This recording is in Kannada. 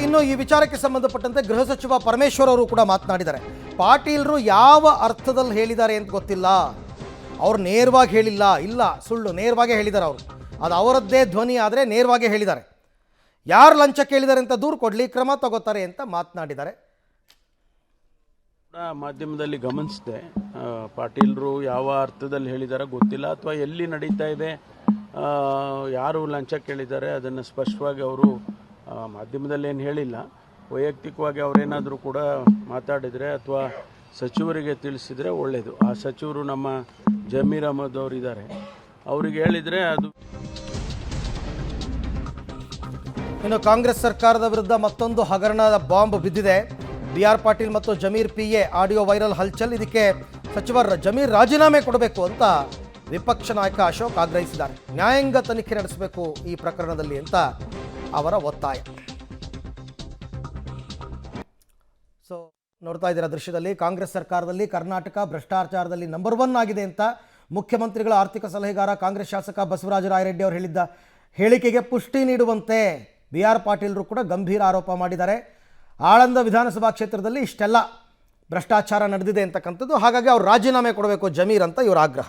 ಇನ್ನು ಈ ವಿಚಾರಕ್ಕೆ ಸಂಬಂಧಪಟ್ಟಂತೆ ಗೃಹ ಸಚಿವ ಪರಮೇಶ್ವರ್ ಅವರು ಕೂಡ ಮಾತನಾಡಿದ್ದಾರೆ. ಪಾಟೀಲ್ರು ಯಾವ ಅರ್ಥದಲ್ಲಿ ಹೇಳಿದ್ದಾರೆ ಅಂತ ಗೊತ್ತಿಲ್ಲ, ಅವ್ರು ನೇರವಾಗಿ ಹೇಳಿಲ್ಲ, ಇಲ್ಲ ಸುಳ್ಳು, ನೇರವಾಗಿ ಹೇಳಿದ್ದಾರೆ. ಅವರು ಅದು ಅವರದ್ದೇ ಧ್ವನಿ ಆದರೆ ನೇರವಾಗಿ ಹೇಳಿದ್ದಾರೆ. ಯಾರು ಲಂಚ ಕೇಳಿದ್ದಾರೆ ಅಂತ ದೂರು ಕೊಡಲಿ, ಕ್ರಮ ತಗೋತಾರೆ ಅಂತ ಮಾತನಾಡಿದ್ದಾರೆ. ಮಾಧ್ಯಮದಲ್ಲಿ ಗಮನಿಸಿದೆ, ಪಾಟೀಲ್ರು ಯಾವ ಅರ್ಥದಲ್ಲಿ ಹೇಳಿದ್ದಾರೆ ಗೊತ್ತಿಲ್ಲ, ಅಥವಾ ಎಲ್ಲಿ ನಡೀತಾ ಇದೆ, ಯಾರು ಲಂಚ ಕೇಳಿದ್ದಾರೆ ಅದನ್ನು ಸ್ಪಷ್ಟವಾಗಿ ಅವರು ಮಾಧ್ಯಮದಲ್ಲಿ ಏನು ಹೇಳಿಲ್ಲ. ವೈಯಕ್ತಿಕವಾಗಿ ಅವರೇನಾದರೂ ಕೂಡ ಮಾತಾಡಿದರೆ ಅಥವಾ ಸಚಿವರಿಗೆ ತಿಳಿಸಿದರೆ ಒಳ್ಳೆಯದು. ಆ ಸಚಿವರು ನಮ್ಮ ಜಮೀರ್ ಅಹಮದ್ ಅವರಿದ್ದಾರೆ, ಅವರಿಗೆ ಹೇಳಿದರೆ ಅದು. ಇನ್ನು ಕಾಂಗ್ರೆಸ್ ಸರ್ಕಾರದ ವಿರುದ್ಧ ಮತ್ತೊಂದು ಹಗರಣದ ಬಾಂಬ್ ಬಿದ್ದಿದೆ. BR ಪಾಟೀಲ್ ಮತ್ತು ಜಮೀರ್ PA ಆಡಿಯೋ ವೈರಲ್ ಹಲ್ಚಲ್. ಇದಕ್ಕೆ ಸಚಿವ ಜಮೀರ್ ರಾಜೀನಾಮೆ ಕೊಡಬೇಕು ಅಂತ ವಿಪಕ್ಷ ನಾಯಕ ಅಶೋಕ್ ಆಗ್ರಹಿಸಿದ್ದಾರೆ. ನ್ಯಾಯಾಂಗ ತನಿಖೆ ನಡೆಸಬೇಕು ಈ ಪ್ರಕರಣದಲ್ಲಿ ಅಂತ ಅವರ ಒತ್ತಾಯ. ಸೊ ನೋಡ್ತಾ ಇದ್ದೀರಾ ದೃಶ್ಯದಲ್ಲಿ, ಕಾಂಗ್ರೆಸ್ ಸರ್ಕಾರದಲ್ಲಿ ಕರ್ನಾಟಕ ಭ್ರಷ್ಟಾಚಾರದಲ್ಲಿ ನಂಬರ್ 1 ಆಗಿದೆ ಅಂತ ಮುಖ್ಯಮಂತ್ರಿಗಳ ಆರ್ಥಿಕ ಸಲಹೆಗಾರ ಕಾಂಗ್ರೆಸ್ ಶಾಸಕ ಬಸವರಾಜ ರಾಯರೆಡ್ಡಿ ಅವರು ಹೇಳಿದ್ದ ಹೇಳಿಕೆಗೆ ಪುಷ್ಟಿ ನೀಡುವಂತೆ BR ಪಾಟೀಲ್ರು ಕೂಡ ಗಂಭೀರ ಆರೋಪ ಮಾಡಿದ್ದಾರೆ. ಆಳಂದ ವಿಧಾನಸಭಾ ಕ್ಷೇತ್ರದಲ್ಲಿ ಇಷ್ಟೆಲ್ಲ ಭ್ರಷ್ಟಾಚಾರ ನಡೆದಿದೆ ಅಂತಕ್ಕಂಥದ್ದು, ಹಾಗಾಗಿ ಅವ್ರು ರಾಜೀನಾಮೆ ಕೊಡಬೇಕು ಜಮೀರ್ ಅಂತ ಇವರ ಆಗ್ರಹ.